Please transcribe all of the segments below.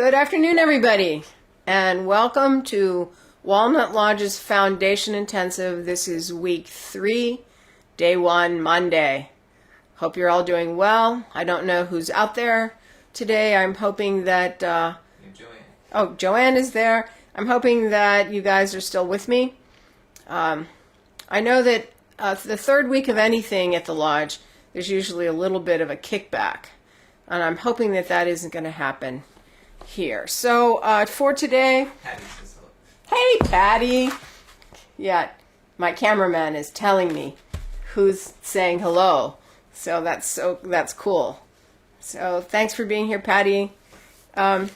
Good afternoon, everybody, and welcome to Walnut Lodge's Foundation Intensive. This is week 3, day 1, Monday. Hope you're all doing well. I don't know who's out there today. I'm hoping that... Joanne. Oh, Joanne is there. I'm hoping that you guys are still with me. I know that the third week of anything at the Lodge, there's usually a little bit of a kickback, and I'm hoping that that isn't going to happen here. So for today, Patty says hello. hey Patty. Yeah, my cameraman is telling me who's saying hello. So that's cool. So thanks for being here, Patty. And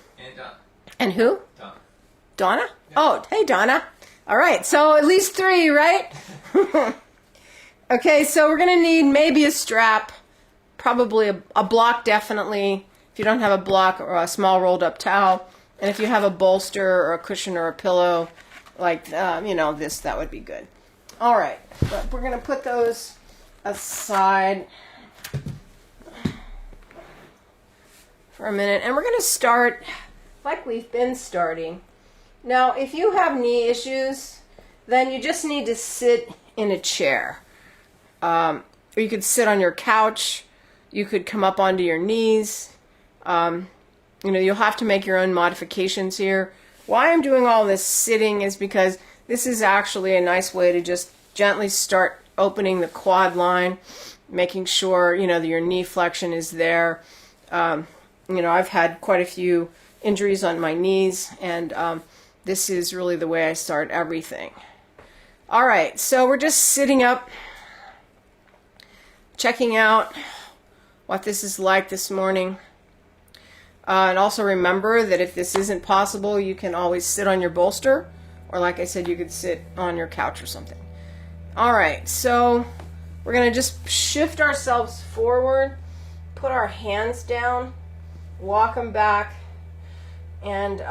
And who? Don. Donna? Yeah. Oh, hey Donna. All right, so at least 3, right? Okay, so we're gonna need maybe a strap, probably a block, definitely. If you don't have a block, or a small rolled up towel, and if you have a bolster or a cushion or a pillow, like this, that would be good. All right, but we're gonna put those aside for a minute, and we're gonna start like we've been starting. Now, if you have knee issues, then you just need to sit in a chair. Or you could sit on your couch. You could come up onto your knees. You'll have to make your own modifications here. Why I'm doing all this sitting is because this is actually a nice way to just gently start opening the quad line, making sure, that your knee flexion is there. I've had quite a few injuries on my knees, and this is really the way I start everything. All right, so we're just sitting up, checking out what this is like this morning. And also remember that if this isn't possible, you can always sit on your bolster, or like I said, you could sit on your couch or something. All right, so we're going to just shift ourselves forward, put our hands down, walk them back, and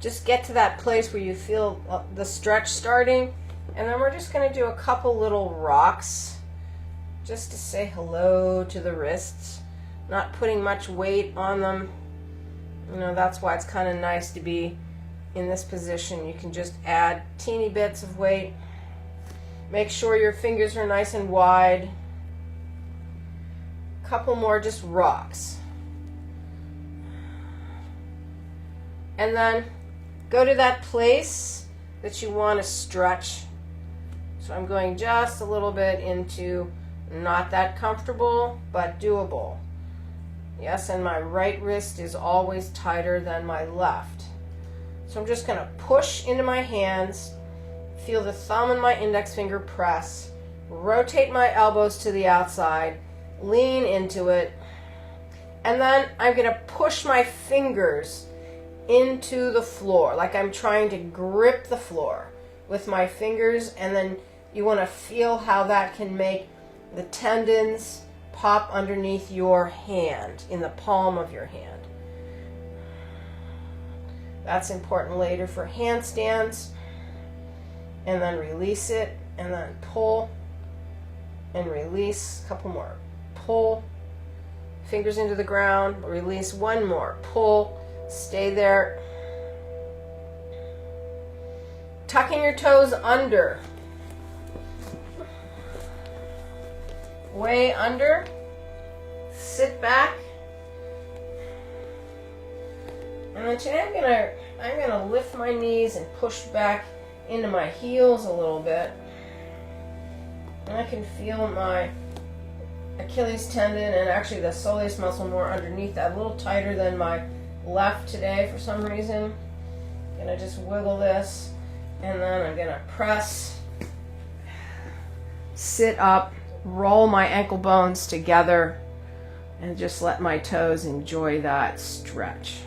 just get to that place where you feel the stretch starting. And then we're just going to do a couple little rocks just to say hello to the wrists, not putting much weight on them. That's why it's kind of nice to be in this position. You can just add teeny bits of weight. Make sure your fingers are nice and wide. Couple more just rocks. And then go to that place that you want to stretch. So I'm going just a little bit into not that comfortable, but doable. Yes, and my right wrist is always tighter than my left. So I'm just going to push into my hands, feel the thumb and my index finger press, rotate my elbows to the outside, lean into it, and then I'm going to push my fingers into the floor, like I'm trying to grip the floor with my fingers, and then you want to feel how that can make the tendons pop underneath your hand, in the palm of your hand. That's important later for handstands. And then release it, and then pull and release. A couple more. Pull, fingers into the ground, release. One more. Pull, stay there. Tucking your toes under. Way under. Sit back. And then today I'm gonna lift my knees and push back into my heels a little bit. And I can feel my Achilles tendon and actually the soleus muscle more underneath that, a little tighter than my left today for some reason. I'm gonna just wiggle this, and then I'm gonna press, sit up, roll my ankle bones together, and just let my toes enjoy that stretch.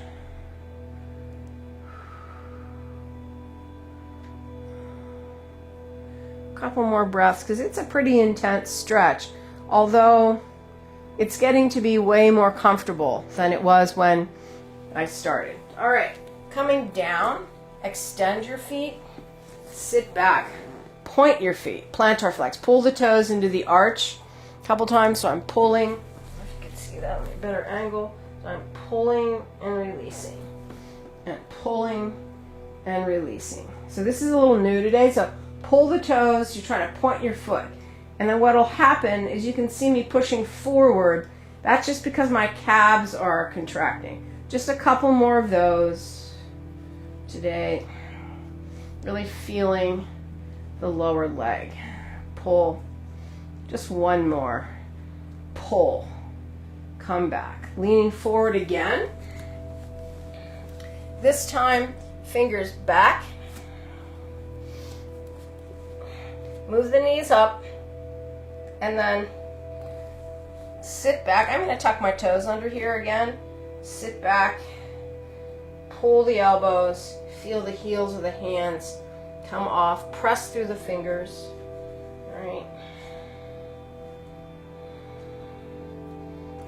Couple more breaths, because it's a pretty intense stretch, although it's getting to be way more comfortable than it was when I started. All right, coming down, extend your feet, sit back, point your feet, plantar flex, pull the toes into the arch a couple times. So I'm pulling, if you can see that on a better angle. So I'm pulling and releasing. And pulling and releasing. So this is a little new today. So pull the toes. You're trying to point your foot. And then what will happen is you can see me pushing forward. That's just because my calves are contracting. Just a couple more of those today. Really feeling the lower leg. Pull. Just one more. Pull. Come back. Leaning forward again. This time, fingers back. Move the knees up. And then sit back. I'm going to tuck my toes under here again. Sit back. Pull the elbows. Feel the heels of the hands come off. Press through the fingers. All right.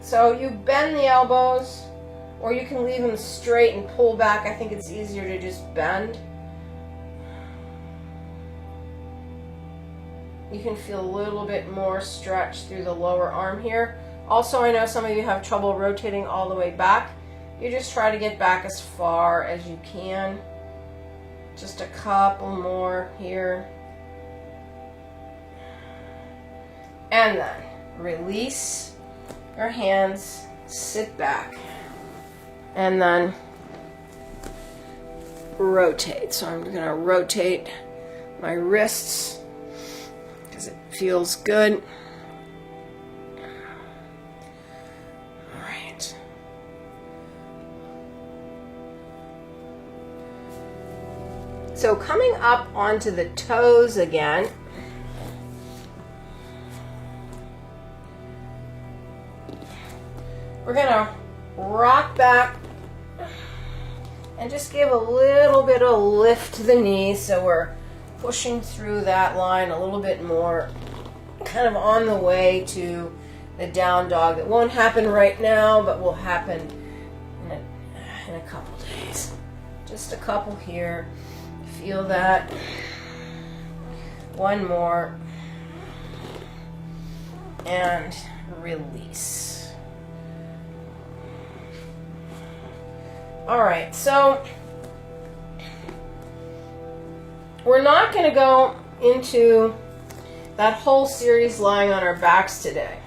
So you bend the elbows, or you can leave them straight and pull back. I think it's easier to just bend. You can feel a little bit more stretch through the lower arm here. Also, I know some of you have trouble rotating all the way back. You just try to get back as far as you can. Just a couple more here. And then release your hands, sit back, and then rotate. So I'm going to rotate my wrists because it feels good. All right. So coming up onto the toes again. We're going to rock back and just give a little bit of lift to the knees, so we're pushing through that line a little bit more, kind of on the way to the down dog. That won't happen right now, but will happen in a couple days. Just a couple here. Feel that. One more. And release. All right, so we're not going to go into that whole series lying on our backs today.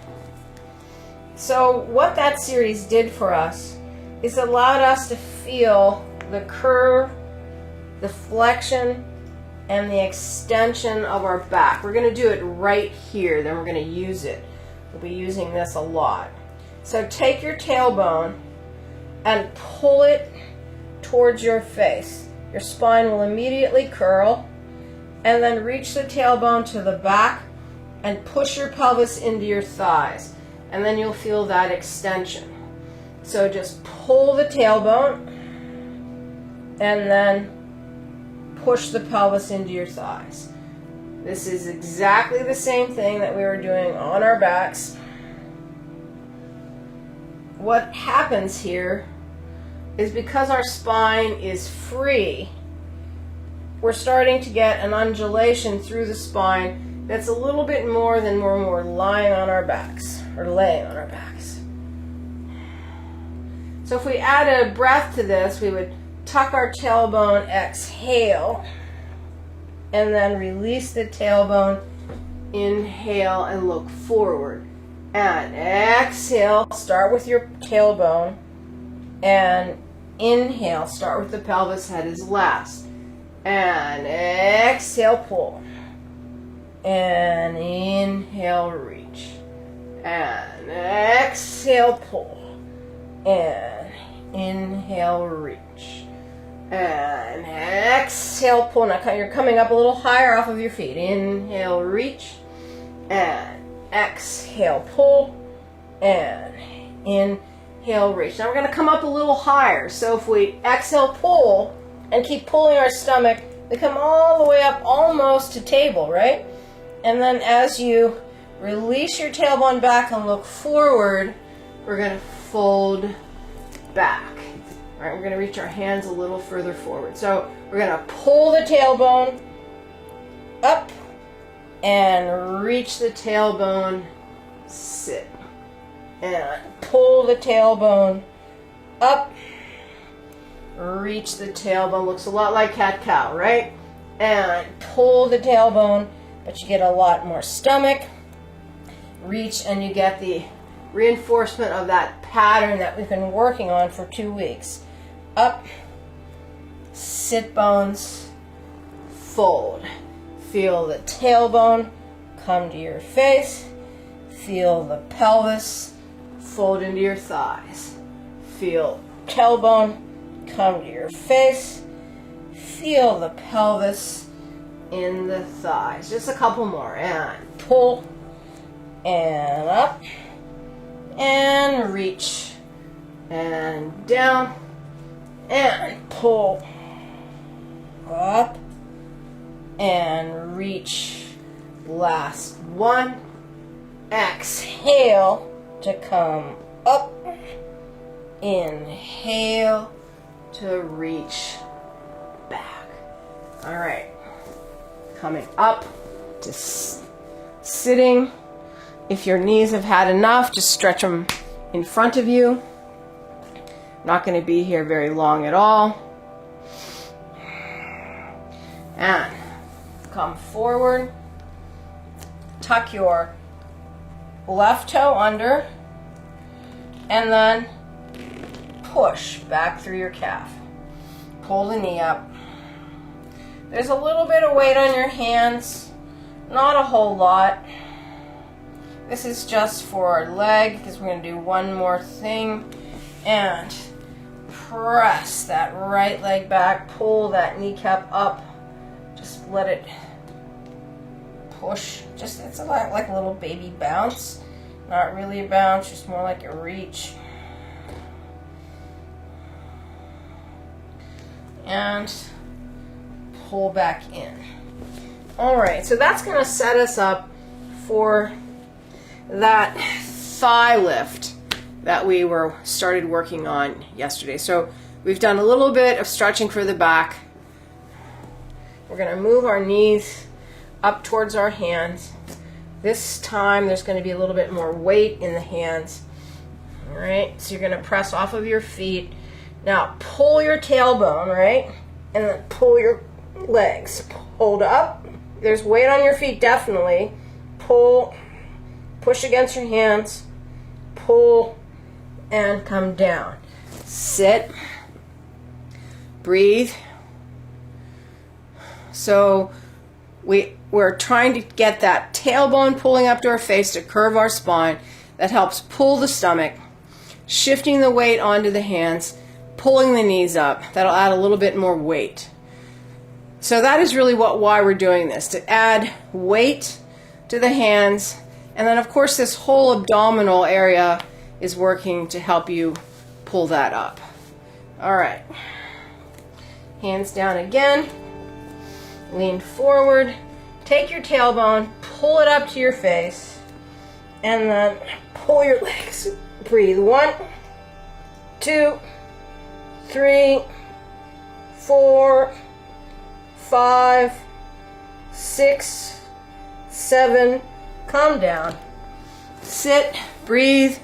So what that series did for us is allowed us to feel the curve, the flexion, and the extension of our back. We're going to do it right here, then we're going to use it. We'll be using this a lot. So take your tailbone and pull it towards your face. Your spine will immediately curl, and then reach the tailbone to the back and push your pelvis into your thighs, and then you'll feel that extension. So just pull the tailbone and then push the pelvis into your thighs. This is exactly the same thing that we were doing on our backs. What happens here is because our spine is free, we're starting to get an undulation through the spine that's a little bit more than when we're lying on our backs or laying on our backs. So if we add a breath to this, we would tuck our tailbone, exhale, and then release the tailbone, inhale, and look forward. And exhale, start with your tailbone, and inhale, start with the pelvis, head is last. And exhale, pull. And inhale, reach. And exhale, pull. And inhale, reach. And exhale, pull. Now you're coming up a little higher off of your feet. Inhale, reach. And exhale, pull. And inhale, reach. Now we're going to come up a little higher. So if we exhale, pull, and keep pulling our stomach, we come all the way up almost to table, right? And then as you release your tailbone back and look forward, we're going to fold back. All right, we're going to reach our hands a little further forward. So we're going to pull the tailbone up and reach the tailbone, sit. And pull the tailbone up, reach the tailbone. Looks a lot like cat-cow, right? And pull the tailbone, but you get a lot more stomach. Reach, and you get the reinforcement of that pattern that we've been working on for 2 weeks. Up, sit bones, fold. Feel the tailbone come to your face. Feel the pelvis fold into your thighs. Feel tailbone come to your face. Feel the pelvis in the thighs. Just a couple more. And pull. And up. And reach. And down. And pull. Up. And reach. Last one. Exhale to come up. Inhale to reach back. All right. Coming up to sitting. If your knees have had enough, just stretch them in front of you. Not going to be here very long at all. And come forward. Tuck your left toe under. And then push back through your calf. Pull the knee up. There's a little bit of weight on your hands. Not a whole lot. This is just for our leg because we're going to do one more thing. And press that right leg back. Pull that kneecap up. Just let it push. Just, it's like a little baby bounce. Not really a bounce, just more like a reach. And pull back in. All right, so that's going to set us up for that thigh lift that we started working on yesterday. So we've done a little bit of stretching for the back. We're going to move our knees up towards our hands. This time there's going to be a little bit more weight in the hands. All right, so you're going to press off of your feet. Now pull your tailbone, right? And then pull your legs. Hold up. There's weight on your feet, definitely. Pull, push against your hands, pull, and come down. Sit, breathe. So we're trying to get that tailbone pulling up to our face to curve our spine. That helps pull the stomach, shifting the weight onto the hands, pulling the knees up. That'll add a little bit more weight. So that is really why we're doing this, to add weight to the hands. And then of course this whole abdominal area is working to help you pull that up. All right. Hands down again. Lean forward. Take your tailbone, pull it up to your face, and then pull your legs. Breathe. 1, 2, 3, 4, 5, 6, 7. Calm down. Sit, breathe.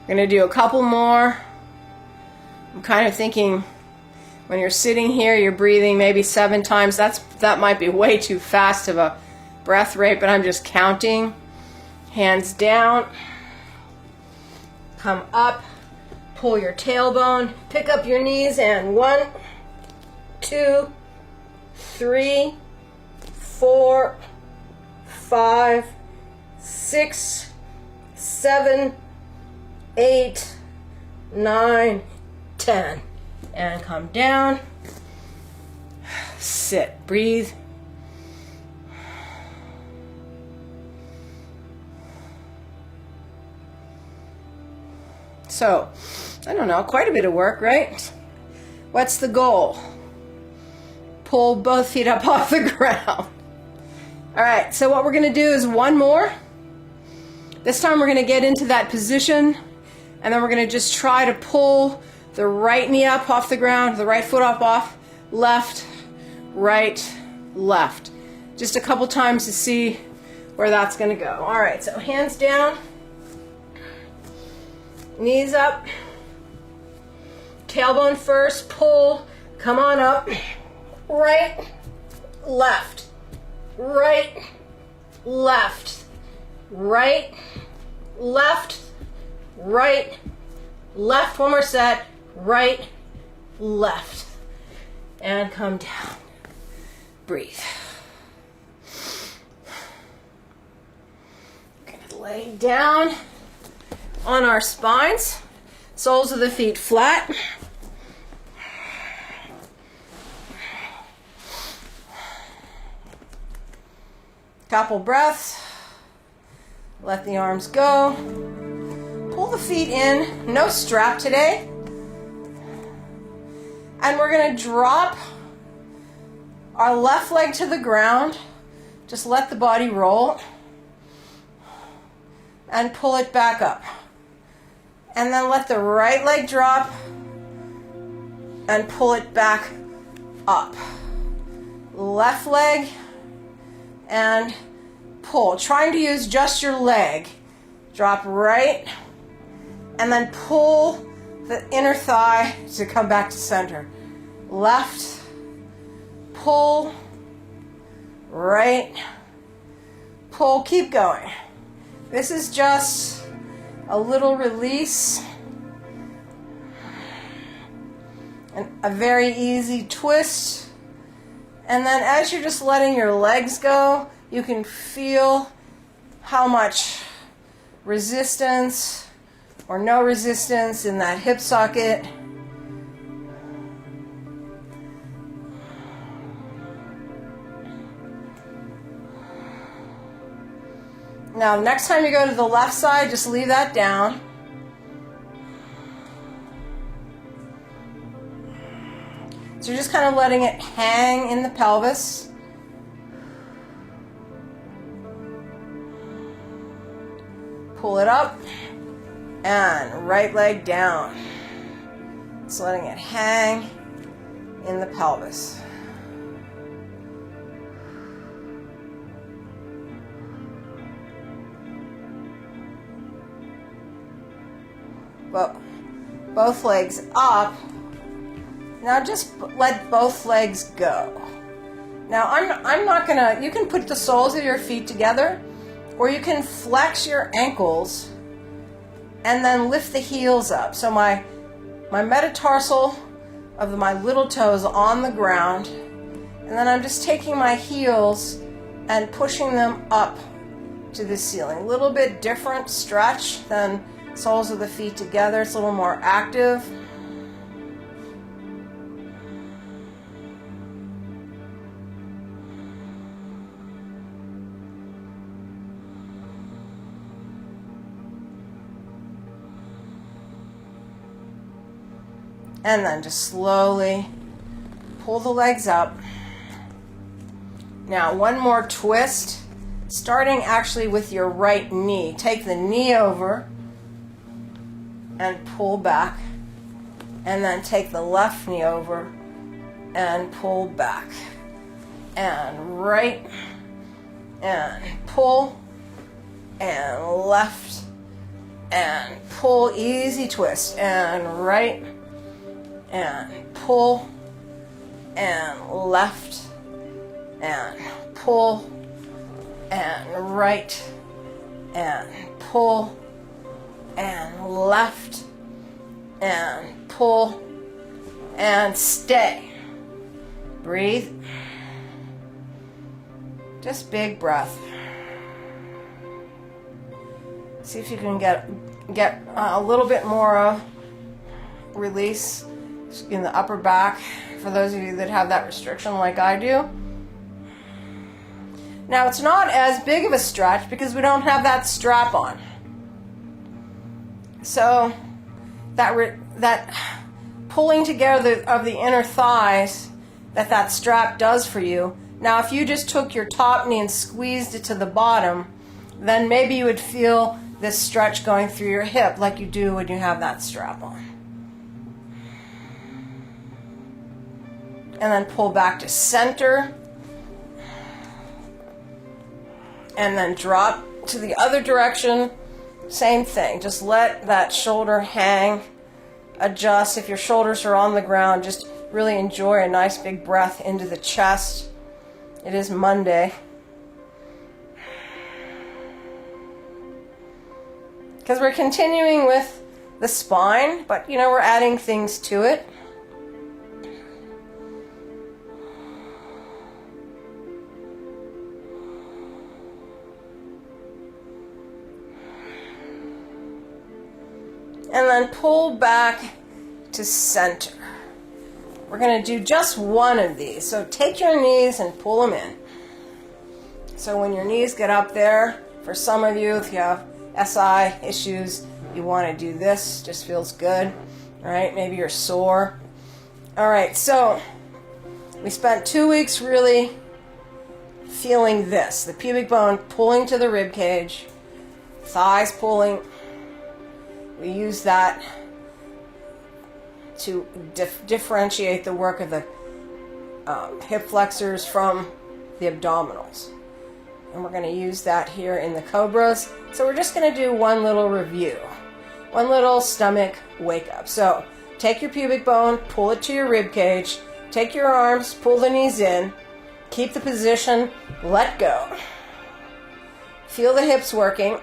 I'm going to do a couple more. I'm kind of thinking when you're sitting here, you're breathing maybe 7 times. That might be way too fast of a breath rate, but I'm just counting. Hands down. Come up. Pull your tailbone. Pick up your knees and 1, 2, 3, 4, 5, 6, 7, 8, 9, 10. And come down. Sit. Breathe. So, I don't know, quite a bit of work, right? What's the goal? Pull both feet up off the ground. All right, so what we're going to do is one more. This time we're going to get into that position, and then we're going to just try to pull the right knee up off the ground, the right foot up off, left, right, left. Just a couple times to see where that's going to go. All right, so hands down. Knees up. Tailbone first, pull, come on up. Right, left, right, left, right, left, right, left. One more set, right, left. And come down. Breathe. Gonna lay down on our spines. Soles of the feet flat. Couple breaths. Let the arms go. Pull the feet in. No strap today. And we're going to drop our left leg to the ground. Just let the body roll. And pull it back up. And then let the right leg drop and pull it back up. Left leg and pull. Trying to use just your leg. Drop right and then pull the inner thigh to come back to center. Left, pull, right, pull. Keep going. This is just a little release and a very easy twist. And then as you're just letting your legs go, you can feel how much resistance or no resistance in that hip socket. Now, next time you go to the left side, just leave that down. So you're just kind of letting it hang in the pelvis. Pull it up and right leg down. Just letting it hang in the pelvis. Both legs up. Now just let both legs go. Now I'm not gonna, you can put the soles of your feet together or you can flex your ankles and then lift the heels up. So my metatarsal of my little toes on the ground, and then I'm just taking my heels and pushing them up to the ceiling. A little bit different stretch than soles of the feet together. It's a little more active. And then just slowly pull the legs up. Now one more twist, starting actually with your right knee. Take the knee over and pull back, and then take the left knee over and pull back, and right, and pull, and left, and pull. Easy twist, and right, and pull, and left, and pull, and right, and pull, and left, and pull, and stay. Breathe. Just big breath. See if you can get a little bit more release in the upper back for those of you that have that restriction like I do. Now it's not as big of a stretch because we don't have that strap on. So that pulling together of the inner thighs that strap does for you. Now if you just took your top knee and squeezed it to the bottom, then maybe you would feel this stretch going through your hip like you do when you have that strap on. And then pull back to center. And then drop to the other direction Same thing, just let that shoulder hang, adjust. If your shoulders are on the ground, just really enjoy a nice big breath into the chest. It is Monday. Because we're continuing with the spine, but we're adding things to it. And then pull back to center. We're going to do just one of these. So take your knees and pull them in. So when your knees get up there, for some of you, if you have SI issues, you want to do this. Just feels good. All right, maybe you're sore. All right, so we spent 2 weeks really feeling this. The pubic bone pulling to the rib cage, thighs pulling. We use that to differentiate the work of the hip flexors from the abdominals. And we're going to use that here in the cobras. So we're just going to do one little review. One little stomach wake up. So take your pubic bone, pull it to your rib cage. Take your arms, pull the knees in. Keep the position, let go. Feel the hips working.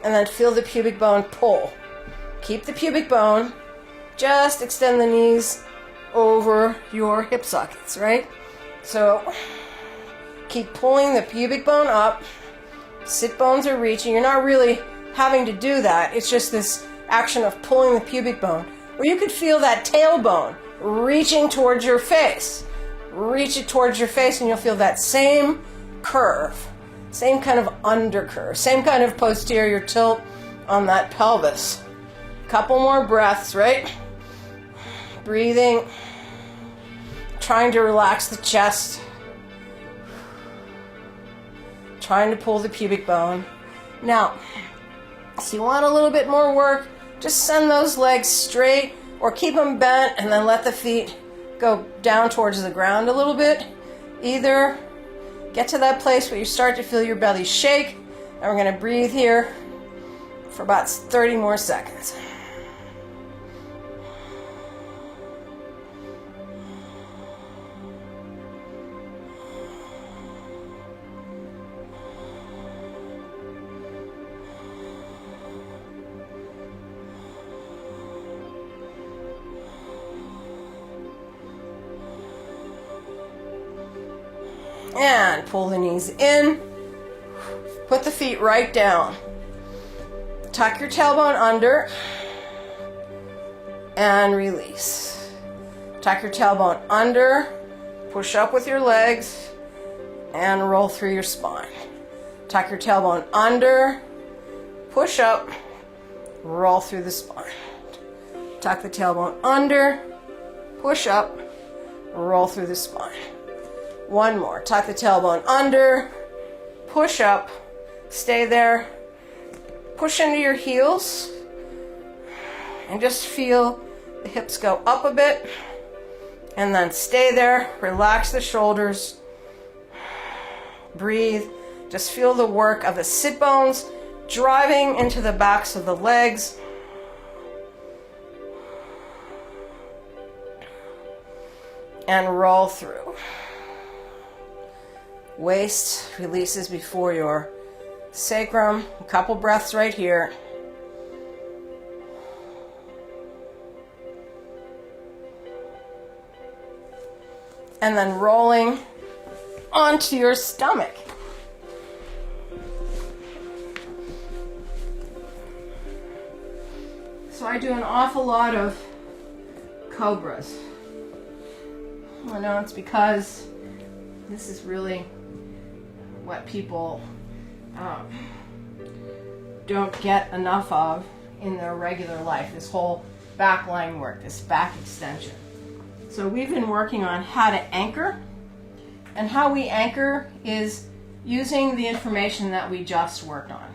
And then feel the pubic bone pull. Keep the pubic bone. Just extend the knees over your hip sockets, right? So keep pulling the pubic bone up. Sit bones are reaching. You're not really having to do that. It's just this action of pulling the pubic bone. Or you could feel that tailbone reaching towards your face. Reach it towards your face and you'll feel that same curve. Same kind of undercurve. Same kind of posterior tilt on that pelvis. Couple more breaths, right? Breathing. Trying to relax the chest. Trying to pull the pubic bone. Now, if you want a little bit more work, just send those legs straight or keep them bent and then let the feet go down towards the ground a little bit. Either get to that place where you start to feel your belly shake, and we're going to breathe here for about 30 more seconds. And pull the knees in. Put the feet right down. Tuck your tailbone under. And release. Tuck your tailbone under. Push up with your legs. And roll through your spine. Tuck your tailbone under. Push up. Roll through the spine. Tuck the tailbone under. Push up. Roll through the spine. One more. Tuck the tailbone under, push up, stay there, push into your heels, and just feel the hips go up a bit, and then stay there, relax the shoulders, breathe, just feel the work of the sit bones driving into the backs of the legs. And roll through. Waist releases before your sacrum. A couple breaths right here. And then rolling onto your stomach. So I do an awful lot of cobras. I know it's because this is really what people don't get enough of in their regular life, this whole back line work, this back extension. So we've been working on how to anchor, and how we anchor is using the information that we just worked on.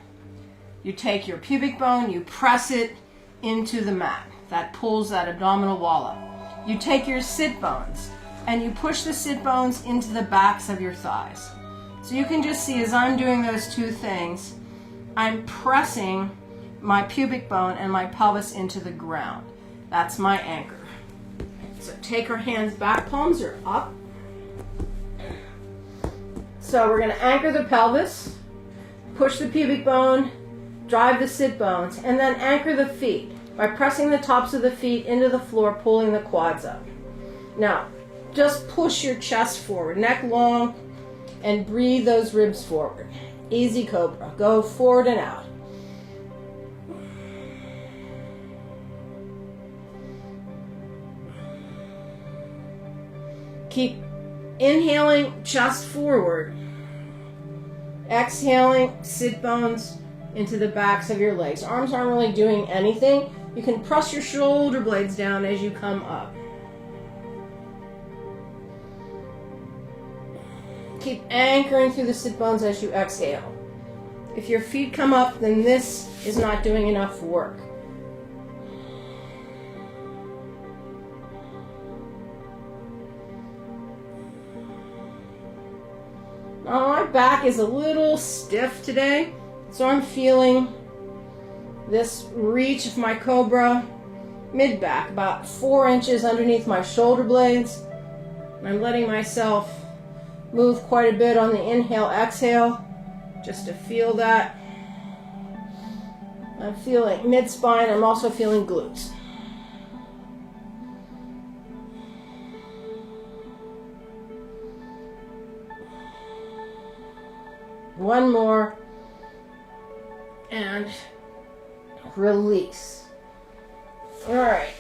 You take your pubic bone, you press it into the mat. That pulls that abdominal wall up. You take your sit bones, and you push the sit bones into the backs of your thighs. So you can just see as I'm doing those two things, I'm pressing my pubic bone and my pelvis into the ground. That's my anchor. So take our hands back, palms are up. So we're going to anchor the pelvis, push the pubic bone, drive the sit bones, and then anchor the feet by pressing the tops of the feet into the floor, pulling the quads up. Now, just push your chest forward, neck long, and breathe those ribs forward. Easy cobra. Go forward and out. Keep inhaling, chest forward. Exhaling, sit bones into the backs of your legs. Arms aren't really doing anything. You can press your shoulder blades down as you come up. Keep anchoring through the sit bones as you exhale. If your feet come up, then this is not doing enough work. Now my back is a little stiff today, so I'm feeling this reach of my cobra mid-back, about 4 inches underneath my shoulder blades. And I'm letting myself move quite a bit on the inhale, exhale, just to feel that. I'm feeling mid-spine. I'm also feeling glutes. One more, and release. All right.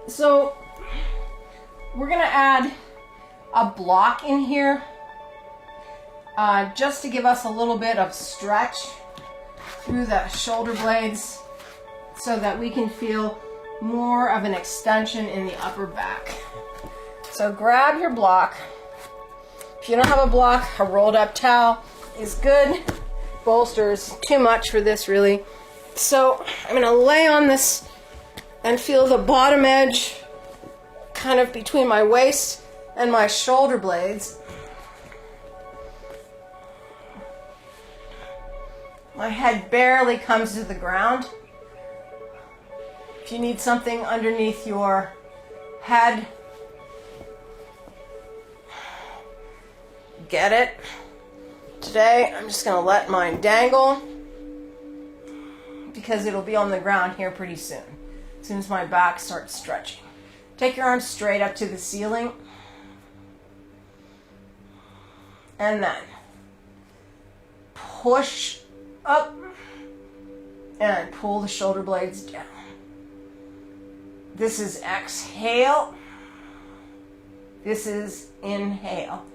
So we're gonna add a block in here, just to give us a little bit of stretch through the shoulder blades, so that we can feel more of an extension in the upper back. So grab your block. If you don't have a block, a rolled up towel is good. Bolsters, too much for this really. So I'm gonna lay on this and feel the bottom edge kind of between my waist and my shoulder blades. My head barely comes to the ground. If you need something underneath your head, get it. Today, I'm just going to let mine dangle because it'll be on the ground here pretty soon, as soon as my back starts stretching. Take your arms straight up to the ceiling, and then push up and pull the shoulder blades down. This is exhale. This is inhale.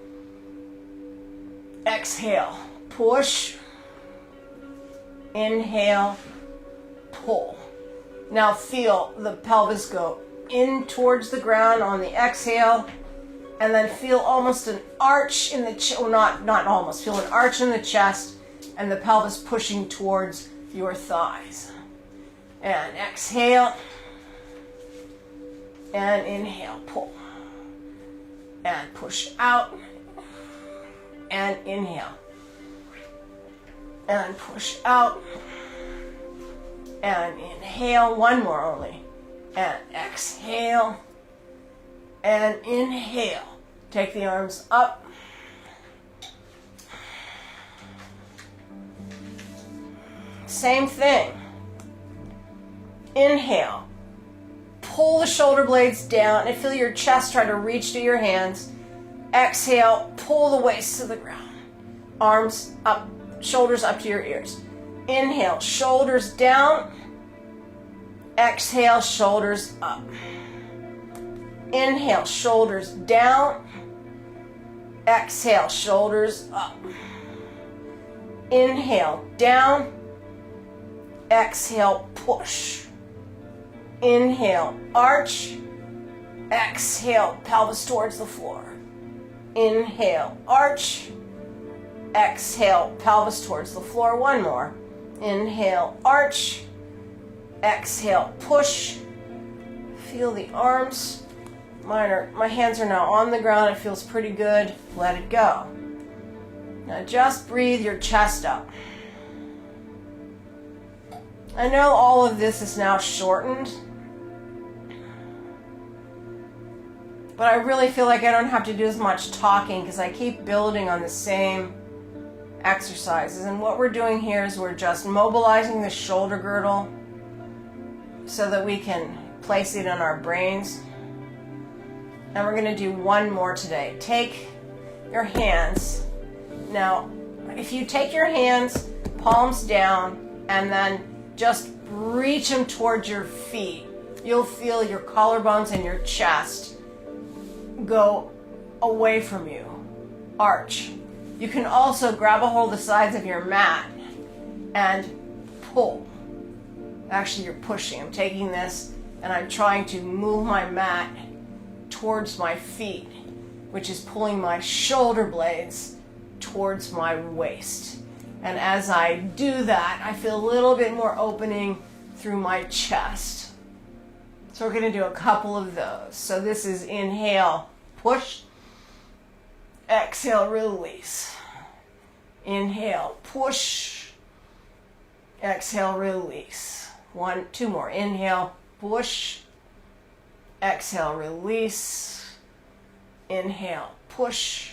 Exhale, push, inhale, pull. Now feel the pelvis go in towards the ground on the exhale, and then feel almost an arch in the chest, well, not almost, feel an arch in the chest and the pelvis pushing towards your thighs. And exhale, and inhale, pull, and push out, and inhale, and push out, and inhale. One more only, and exhale, and inhale. Take the arms up, same thing. Inhale, pull the shoulder blades down and feel your chest try to reach to your hands. Exhale, pull the waist to the ground. Arms up, shoulders up to your ears. Inhale, shoulders down. Exhale, shoulders up. Inhale, shoulders down. Exhale, shoulders up. Inhale, down. Exhale, push. Inhale, arch. Exhale, pelvis towards the floor. Inhale, arch. Exhale, pelvis towards the floor. One more. Inhale, arch. Exhale, push. Feel the arms. My hands are now on the ground. It feels pretty good. Let it go. Now just breathe your chest up. I know all of this is now shortened, but I really feel like I don't have to do as much talking because I keep building on the same exercises. And what we're doing here is we're just mobilizing the shoulder girdle so that we can place it in our brains. And we're going to do one more today. Take your hands. Now, if you take your hands, palms down, and then just reach them towards your feet, you'll feel your collarbones and your chest go away from you. Arch. You can also grab a hold of the sides of your mat and pull. Actually, you're pushing. I'm taking this and I'm trying to move my mat towards my feet, which is pulling my shoulder blades towards my waist. And as I do that, I feel a little bit more opening through my chest. So we're going to do a couple of those. So this is inhale, push. Exhale, release. Inhale, push. Exhale, release. Two more. Inhale, push. Exhale, release. Inhale, push.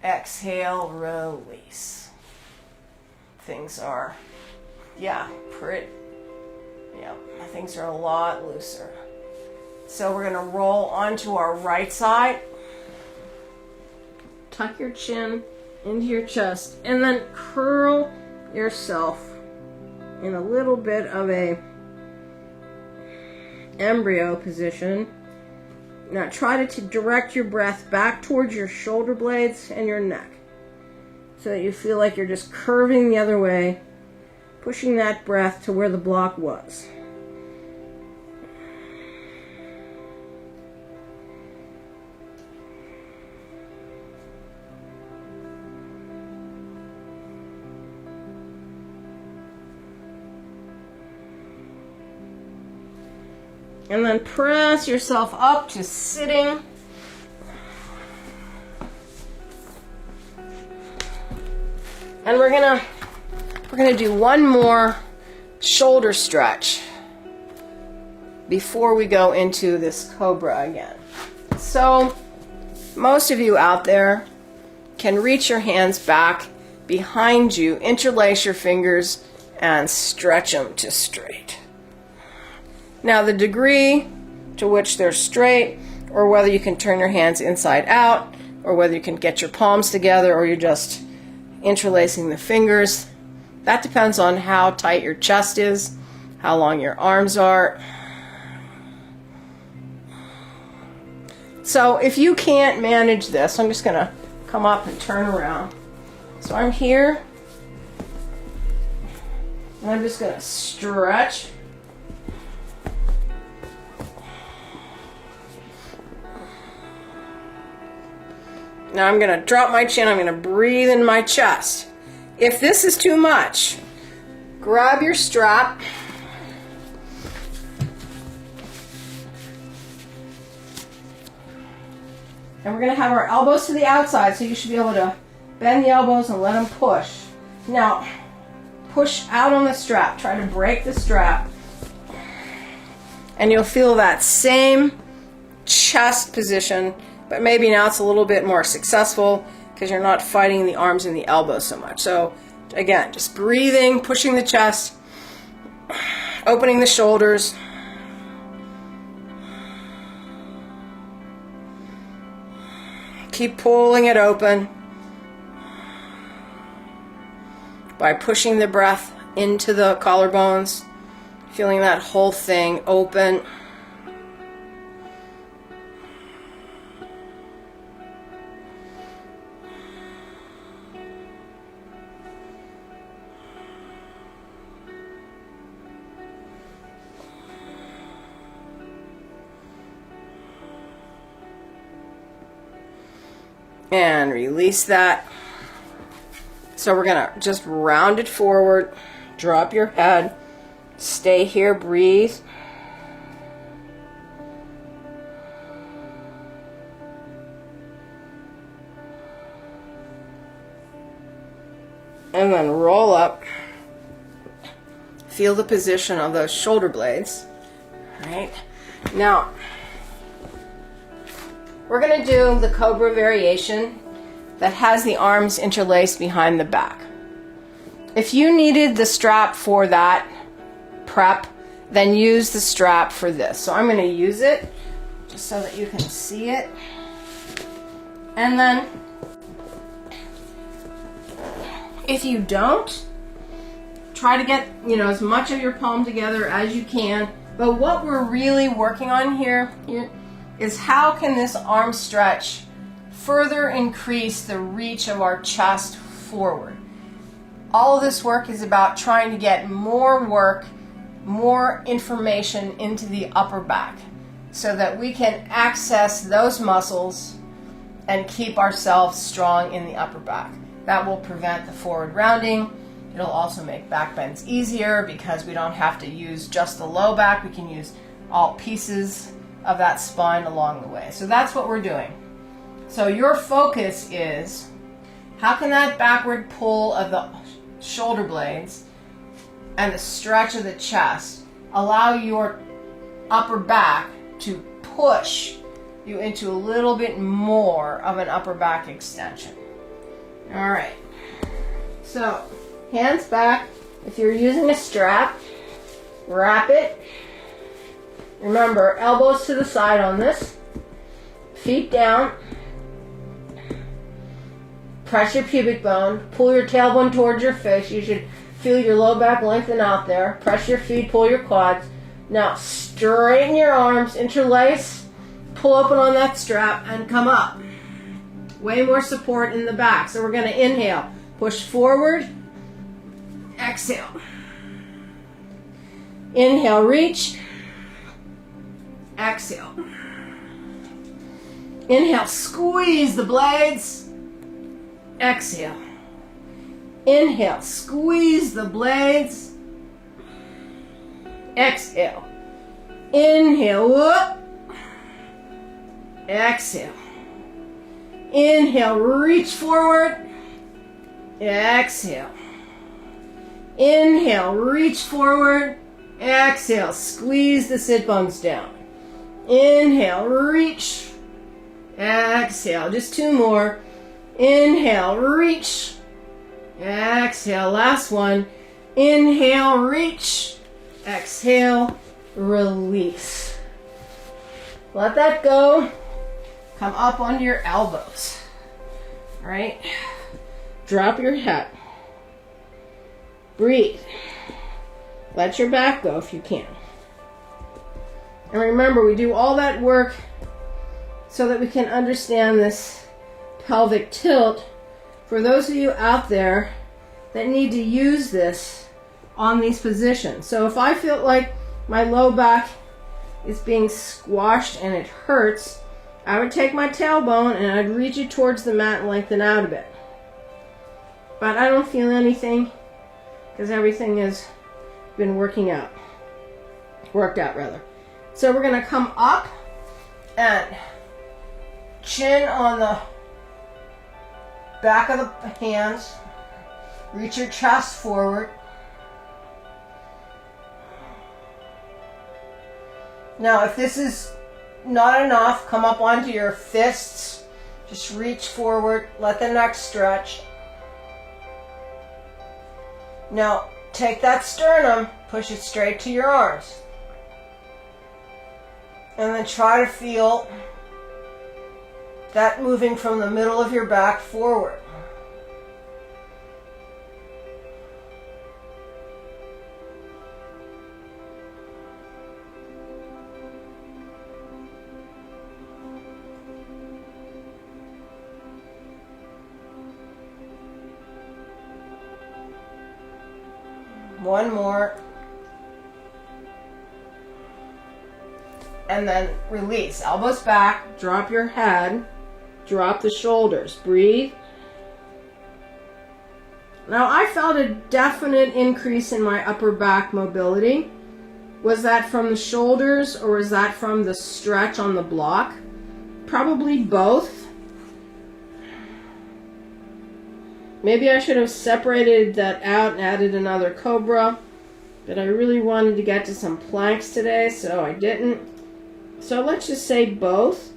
Exhale, release. Things are, things are a lot looser. So we're going to roll onto our right side. Tuck your chin into your chest and then curl yourself in a little bit of a embryo position. Now try to direct your breath back towards your shoulder blades and your neck so that you feel like you're just curving the other way, pushing that breath to where the block was. And then press yourself up to sitting. And we're gonna do one more shoulder stretch before we go into this cobra again. So most of you out there can reach your hands back behind you, interlace your fingers, and stretch them to straight. Now the degree to which they're straight, or whether you can turn your hands inside out, or whether you can get your palms together, or you're just interlacing the fingers, that depends on how tight your chest is, how long your arms are. So if you can't manage this, I'm just going to come up and turn around. So I'm here, and I'm just going to stretch. Now I'm going to drop my chin, I'm going to breathe in my chest. If this is too much, grab your strap. And we're going to have our elbows to the outside, so you should be able to bend the elbows and let them push. Now, push out on the strap. Try to break the strap. And you'll feel that same chest position, but maybe now it's a little bit more successful because you're not fighting the arms and the elbows so much. So again, just breathing, pushing the chest, opening the shoulders. Keep pulling it open by pushing the breath into the collarbones, feeling that whole thing open. And release that. So we're going to just round it forward, drop your head, stay here, breathe. and then roll up. Feel the position of those shoulder blades. All right. Now, we're going to do the Cobra variation that has the arms interlaced behind the back. If you needed the strap for that prep, then use the strap for this. So I'm going to use it just so that you can see it. And then, if you don't, try to get, as much of your palm together as you can. But what we're really working on here is how can this arm stretch further increase the reach of our chest forward. All of this work is about trying to get more work, more information into the upper back so that we can access those muscles and keep ourselves strong in the upper back. That will prevent the forward rounding. It'll also make back bends easier because we don't have to use just the low back. We can use all pieces of that spine along the way. So that's what we're doing. So your focus is, how can that backward pull of the shoulder blades and the stretch of the chest allow your upper back to push you into a little bit more of an upper back extension. All right. So, hands back. If you're using a strap, wrap it. Remember, elbows to the side on this. Feet down. Press your pubic bone. Pull your tailbone towards your face. You should feel your low back lengthen out there. Press your feet, pull your quads. Now, straighten your arms, interlace, pull open on that strap, and come up. Way more support in the back. So we're going to inhale. Push forward. Exhale. Inhale, reach. Exhale. Inhale, squeeze the blades. Exhale. Inhale, squeeze the blades. Exhale. Inhale, whoop. Exhale. Inhale, reach forward. Exhale. Inhale, reach forward. Exhale, squeeze the sit bones down. Inhale, reach. Exhale, just two more. Inhale, reach. Exhale, last one. Inhale, reach. Exhale, release. Let that go. Come up onto your elbows. All right. Drop your head. Breathe. Let your back go if you can. And remember, we do all that work so that we can understand this pelvic tilt for those of you out there that need to use this on these positions. So if I feel like my low back is being squashed and it hurts, I would take my tailbone and I'd reach it towards the mat and lengthen out a bit. But I don't feel anything because everything has been worked out. So we're going to come up and chin on the back of the hands. Reach your chest forward. Now, if this is not enough, come up onto your fists. Just reach forward. Let the neck stretch. Now, take that sternum, push it straight to your arms. And then try to feel that moving from the middle of your back forward. One more. And then release. Elbows back. Drop your head. Drop the shoulders. Breathe. Now I felt a definite increase in my upper back mobility. Was that from the shoulders or was that from the stretch on the block? Probably both. Maybe I should have separated that out and added another cobra, but I really wanted to get to some planks today, so I didn't. So let's just say both.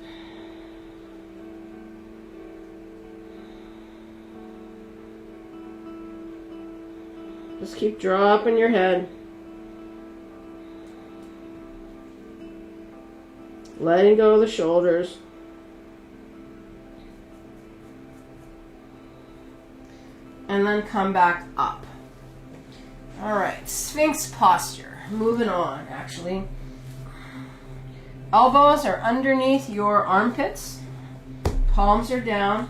Just keep dropping your head. Letting go of the shoulders. And then come back up. Alright, Sphinx posture. Moving on, actually. Elbows are underneath your armpits. Palms are down.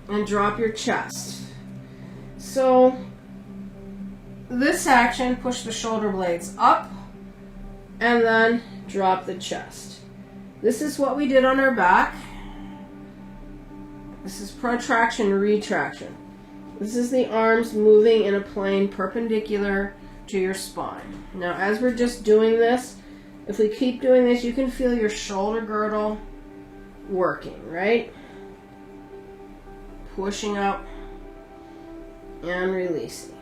And drop your chest. So, this action, push the shoulder blades up. And then drop the chest. This is what we did on our back. This is protraction, retraction. This is the arms moving in a plane perpendicular to your spine. Now, as we're just doing this, if we keep doing this, you can feel your shoulder girdle working, right? Pushing up and releasing.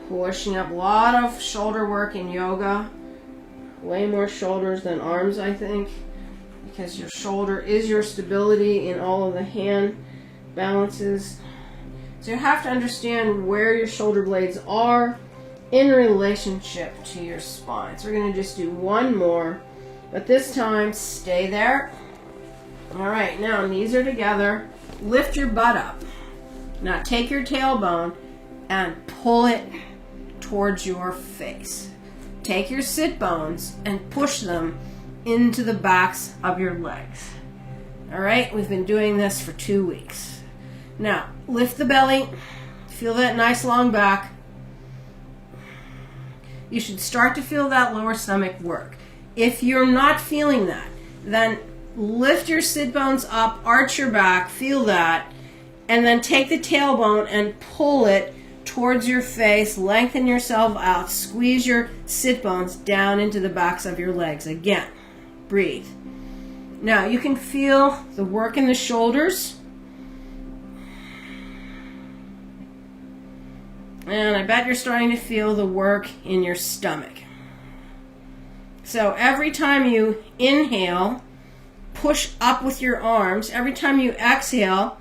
Pushing up. A lot of shoulder work in yoga. Way more shoulders than arms, I think, because your shoulder is your stability in all of the hand balances. So you have to understand where your shoulder blades are in relationship to your spine. So we're going to just do one more, but this time stay there. All right, now knees are together. Lift your butt up. Now take your tailbone and pull it towards your face. Take your sit bones and push them into the backs of your legs. All right, we've been doing this for 2 weeks. Now, lift the belly. Feel that nice long back. You should start to feel that lower stomach work. If you're not feeling that, then lift your sit bones up, arch your back, feel that, and then take the tailbone and pull it towards your face, lengthen yourself out, squeeze your sit bones down into the backs of your legs. Again, breathe. Now, you can feel the work in the shoulders. And I bet you're starting to feel the work in your stomach. So every time you inhale, push up with your arms. Every time you exhale,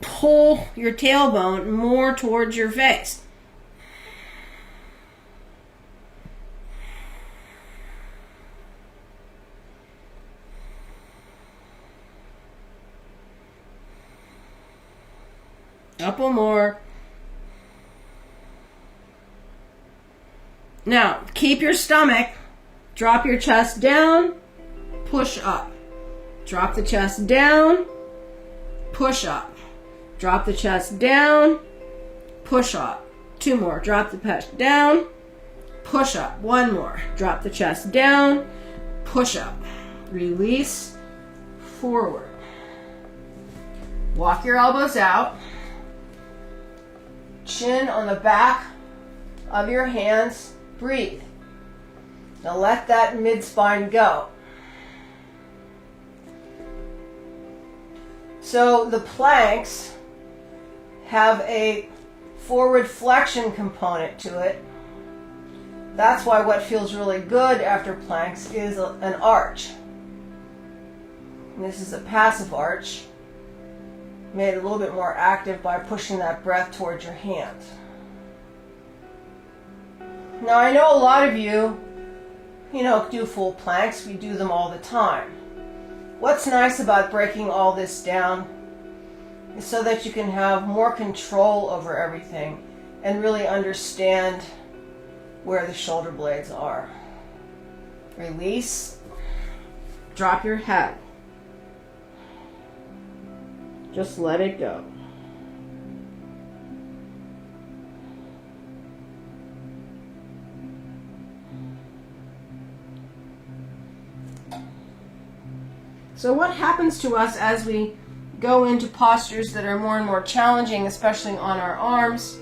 pull your tailbone more towards your face. Couple more. Now, keep your stomach. Drop your chest down. Push up. Drop the chest down. Push up. Drop the chest down. Push up. 2 more. Drop the chest down. Push up. 1 more. Drop the chest down. Push up. Release. Forward. Walk your elbows out. Chin on the back of your hands. Breathe. Now let that mid-spine go. So the planks have a forward flexion component to it. That's why what feels really good after planks is an arch. And this is a passive arch, made a little bit more active by pushing that breath towards your hands. Now I know a lot of you, do full planks. We do them all the time. What's nice about breaking all this down is so that you can have more control over everything and really understand where the shoulder blades are. Release. Drop your head. Just let it go. So what happens to us as we go into postures that are more and more challenging, especially on our arms,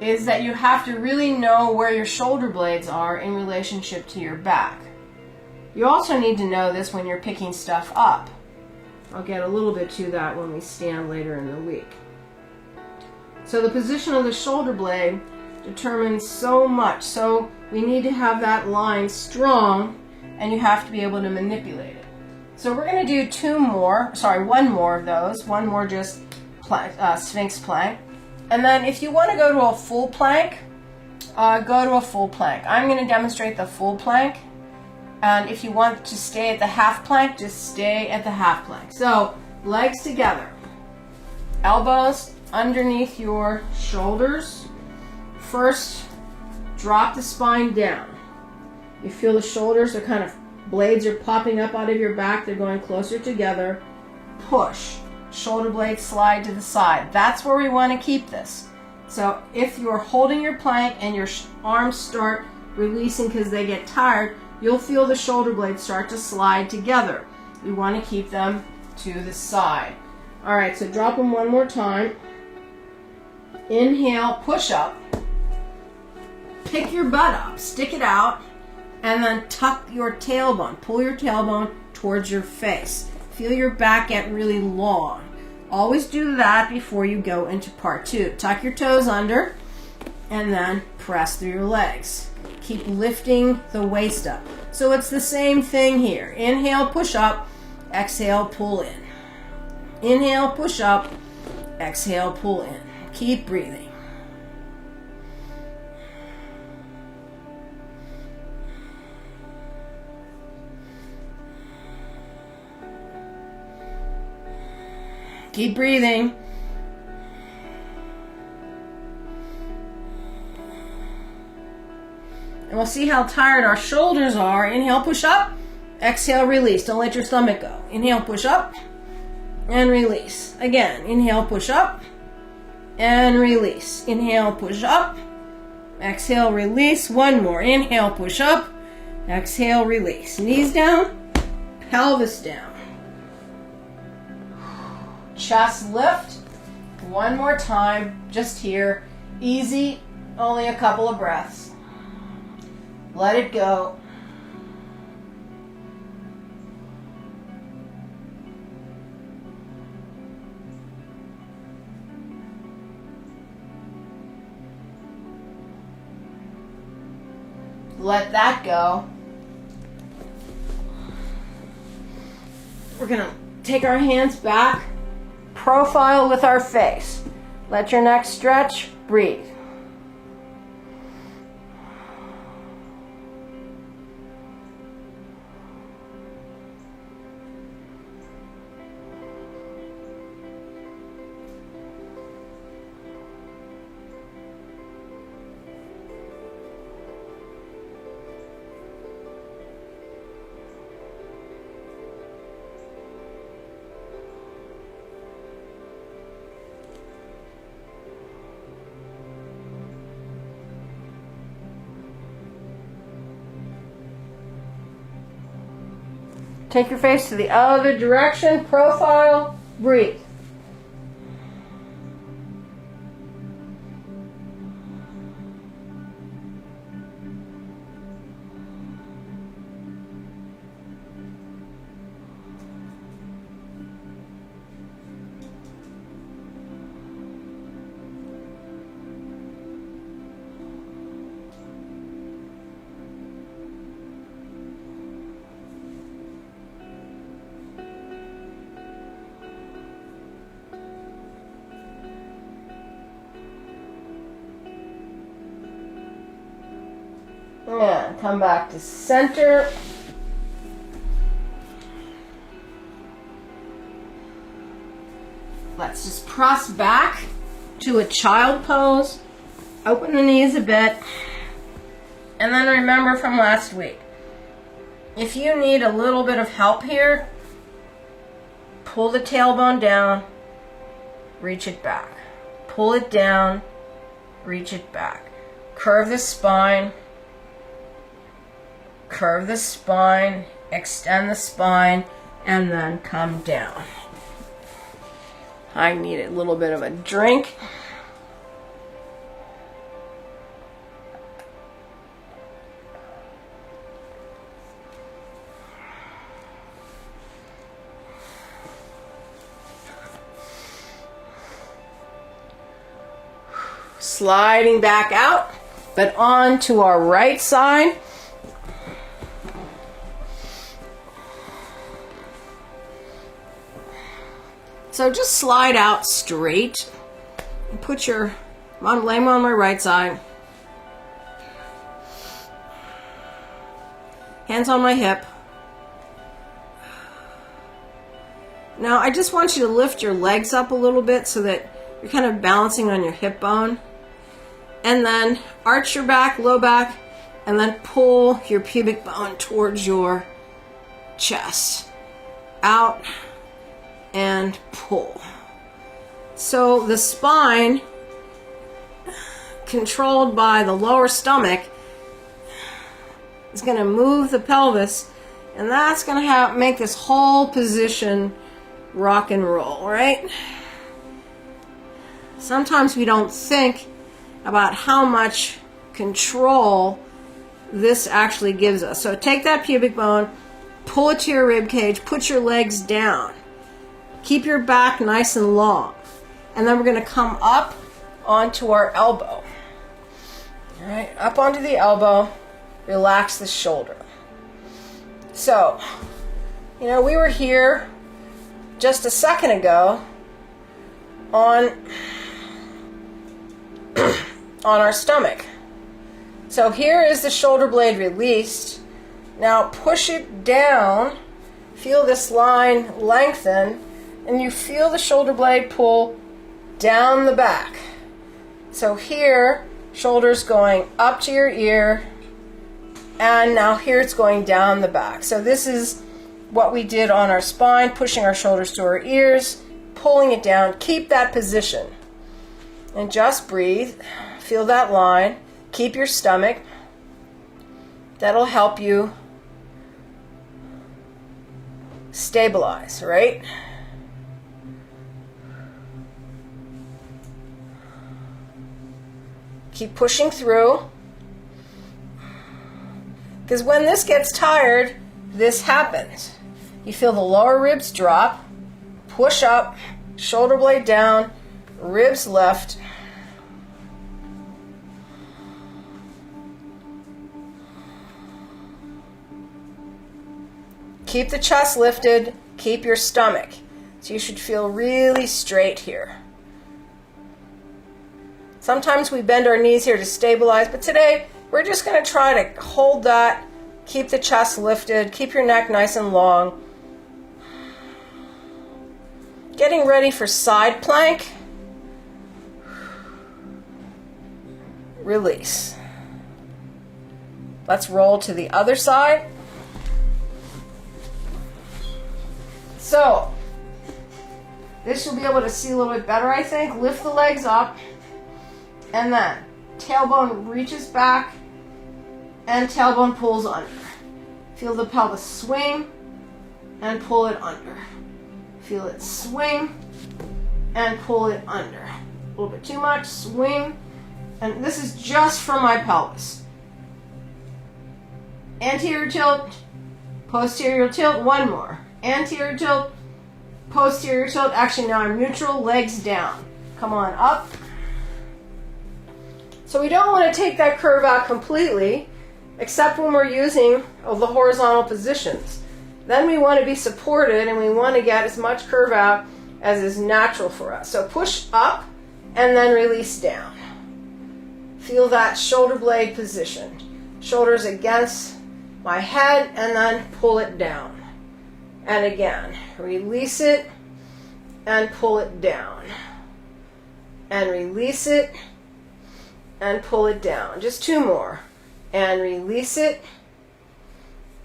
is that you have to really know where your shoulder blades are in relationship to your back. You also need to know this when you're picking stuff up. I'll get a little bit to that when we stand later in the week. So the position of the shoulder blade determines so much. So we need to have that line strong, and you have to be able to manipulate it. So we're going to do one more of those. One more just Sphinx plank. And then if you want to go to a full plank, go to a full plank. I'm going to demonstrate the full plank. And if you want to stay at the half plank, just stay at the half plank. So legs together, elbows underneath your shoulders. First, drop the spine down. You feel the shoulders are kind of, blades are popping up out of your back. They're going closer together. Push. Shoulder blades slide to the side. That's where we want to keep this. So if you're holding your plank and your arms start releasing because they get tired, you'll feel the shoulder blades start to slide together. We want to keep them to the side. All right, so drop them one more time. Inhale, push up. Pick your butt up, stick it out, and then tuck your tailbone. Pull your tailbone towards your face. Feel your back get really long. Always do that before you go into part 2. Tuck your toes under, and then press through your legs. Keep lifting the waist up. So it's the same thing here. Inhale, push up. Exhale, pull in. Inhale, push up. Exhale, pull in. Keep breathing. Keep breathing. And we'll see how tired our shoulders are. Inhale, push up. Exhale, release. Don't let your stomach go. Inhale, push up. And release. Again, inhale, push up. And release. Inhale, push up. Exhale, release. One more. Inhale, push up. Exhale, release. Knees down. Pelvis down. Chest lift. One more time. Just here. Easy. Only a couple of breaths. Let it go. Let that go. We're going to take our hands back, profile with our face. Let your neck stretch, breathe. Take your face to the other direction, profile, breathe. And come back to center. Let's just press back to a child pose. Open the knees a bit. And then remember from last week, if you need a little bit of help here, pull the tailbone down, reach it back. Pull it down, reach it back. Curve the spine. Curve the spine, extend the spine, and then come down. I need a little bit of a drink. sliding back out, but on to our right side. So just slide out straight. Put your, lay on my right side. Hands on my hip. Now I just want you to lift your legs up a little bit so that you're kind of balancing on your hip bone. And then arch your back, low back, and then pull your pubic bone towards your chest. Out and pull. So the spine, controlled by the lower stomach, is going to move the pelvis, and that's going to make this whole position rock and roll, right? Sometimes we don't think about how much control this actually gives us. So take that pubic bone, pull it to your rib cage, put your legs down. Keep your back nice and long. And then we're going to come up onto our elbow. All right, up onto the elbow, relax the shoulder. So, we were here just a second ago on our stomach. So here is the shoulder blade released. Now push it down. Feel this line lengthen, and you feel the shoulder blade pull down the back. So here, shoulders going up to your ear, and now here it's going down the back. So this is what we did on our spine, pushing our shoulders to our ears, pulling it down. Keep that position. And just breathe. Feel that line. Keep your stomach. That'll help you stabilize, right? Keep pushing through. Because when this gets tired, this happens. You feel the lower ribs drop, push up, shoulder blade down, ribs left. Keep the chest lifted, keep your stomach. So you should feel really straight here. Sometimes we bend our knees here to stabilize, but today we're just going to try to hold that, keep the chest lifted, keep your neck nice and long. Getting ready for side plank. Release. Let's roll to the other side. So, this you'll be able to see a little bit better, I think. Lift the legs up, and then tailbone reaches back, and tailbone pulls under. Feel the pelvis swing, and pull it under. Feel it swing, and pull it under. A little bit too much, swing, and this is just for my pelvis. Anterior tilt, posterior tilt, one more. Anterior tilt, posterior tilt. Actually, now I'm neutral, legs down. Come on up. So we don't want to take that curve out completely, except when we're using the horizontal positions. Then we want to be supported, and we want to get as much curve out as is natural for us. So push up and then release down. Feel that shoulder blade position. Shoulders against my head, and then pull it down. And again, release it and pull it down. And release it and pull it down. Just two more. And release it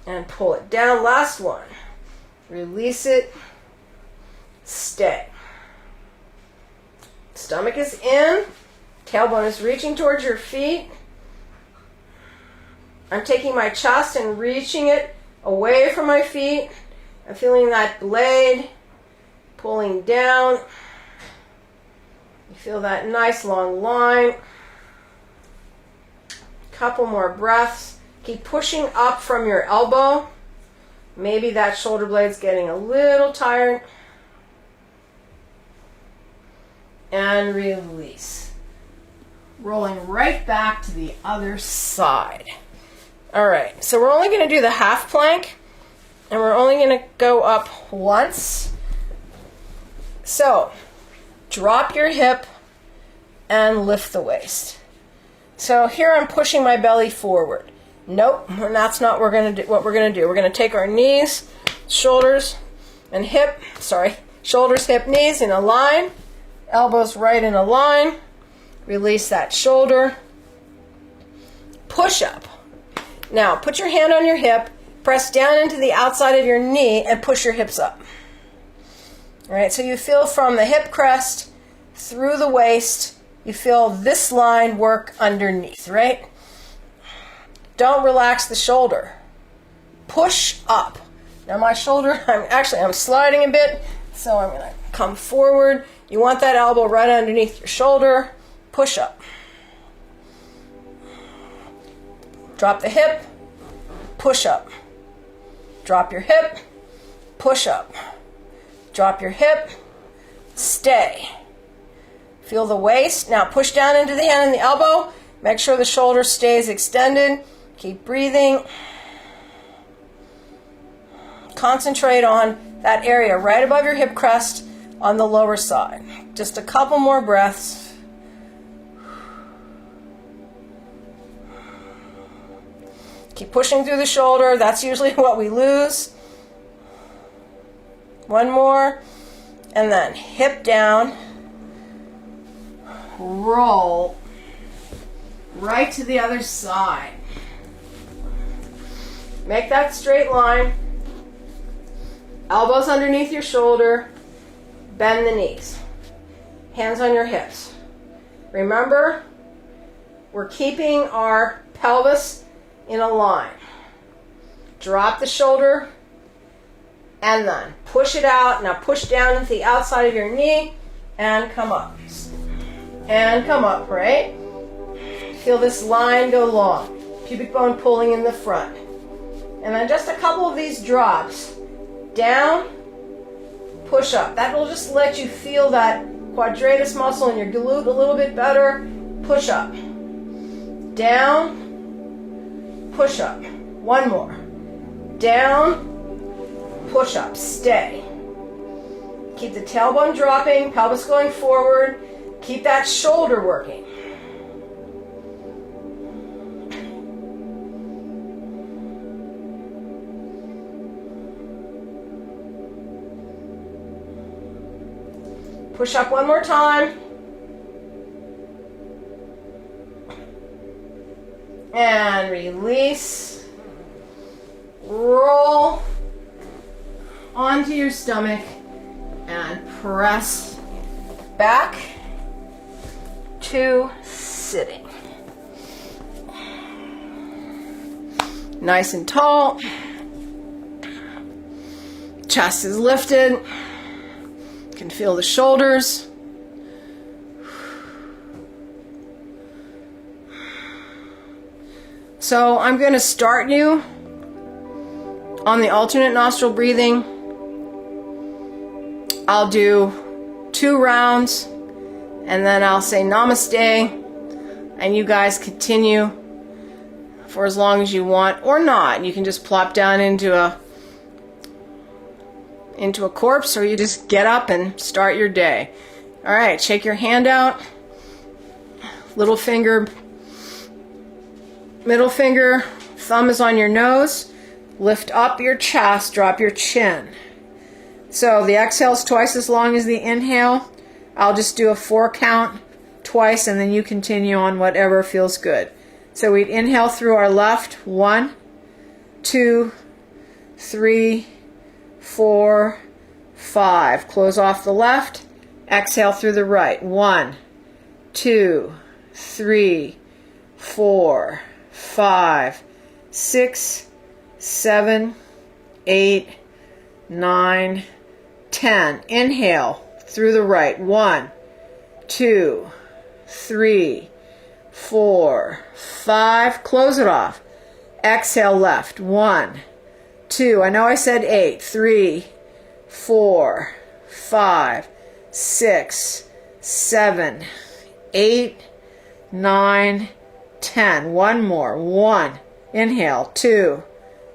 and pull it down. Last one. Release it. Stay. Stomach is in. Tailbone is reaching towards your feet. I'm taking my chest and reaching it away from my feet. I'm feeling that blade pulling down. You feel that nice long line. Couple more breaths. Keep pushing up from your elbow. Maybe that shoulder blade's getting a little tired. And release. rolling right back to the other side. All right, so we're only going to do the half plank, and we're only going to go up once. So drop your hip and lift the waist. So here I'm pushing my belly forward. Nope, and that's not what we're going to do. We're going to take our knees, shoulders, and shoulders, hip, knees in a line, elbows right in a line. Release that shoulder. Push up. Now, put your hand on your hip, press down into the outside of your knee, and push your hips up. All right, so you feel from the hip crest through the waist, you feel this line work underneath, right? Don't relax the shoulder. Push up. Now my shoulder, I'm sliding a bit, so I'm going to come forward. You want that elbow right underneath your shoulder. Push up. Drop the hip, push up. Drop your hip, push up. Drop your hip, stay. Feel the waist. Now push down into the hand and the elbow. Make sure the shoulder stays extended. Keep breathing. Concentrate on that area right above your hip crest on the lower side. Just a couple more breaths. Keep pushing through the shoulder. That's usually what we lose. One more. And then hip down. Roll right to the other side. Make that straight line. Elbows underneath your shoulder. Bend the knees. Hands on your hips. Remember, we're keeping our pelvis in a line. Drop the shoulder and then push it out. Now push down into the outside of your knee and come up. And come up, right? Feel this line go long. Pubic bone pulling in the front. And then just a couple of these drops. Down, push up. That will just let you feel that quadratus muscle in your glute a little bit better. Push up. Down, push up. One more. Down, push up. Stay. Keep the tailbone dropping, pelvis going forward. Keep that shoulder working. Push up one more time. And release. Roll onto your stomach and press back to sitting. Nice and tall. Chest is lifted. You can feel the shoulders. So I'm going to start you on the alternate nostril breathing. I'll do 2 rounds and then I'll say namaste and you guys continue for as long as you want or not. You can just plop down into a corpse, or you just get up and start your day. All right, shake your hand out. Little finger, middle finger, thumb is on your nose. Lift up your chest, drop your chin. So the exhale's twice as long as the inhale. I'll just do a 4 count twice and then you continue on whatever feels good. So we'd inhale through our left. 1, 2, 3, 4, 5. Close off the left. Exhale through the right. 1, 2, 3, 4, 5, 6, 7, 8, 9, 10. Inhale through the right. 1, 2, 3, 4, 5. Close it off. Exhale left. 1, 2. I know I said 8. 3, 4, 5, 6, 7, 8, 9, 10. One more. 1. Inhale. 2,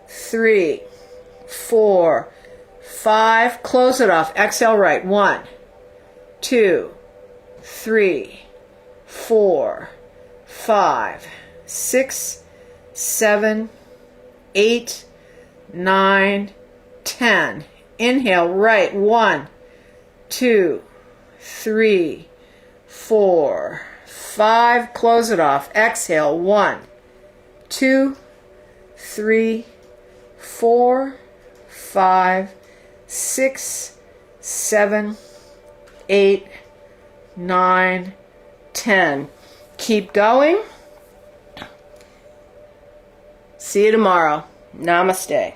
3, 4, 5. Close it off. Exhale right. 1, 2, 3, 4, 5, 6, 7, 8, 9, 10. Inhale right. 1, 2, 3, 4, 5. Close it off. Exhale. 1, 2, 3, 4, 5, 6, 7, 8, 9, 10. Keep going. See you tomorrow. Namaste.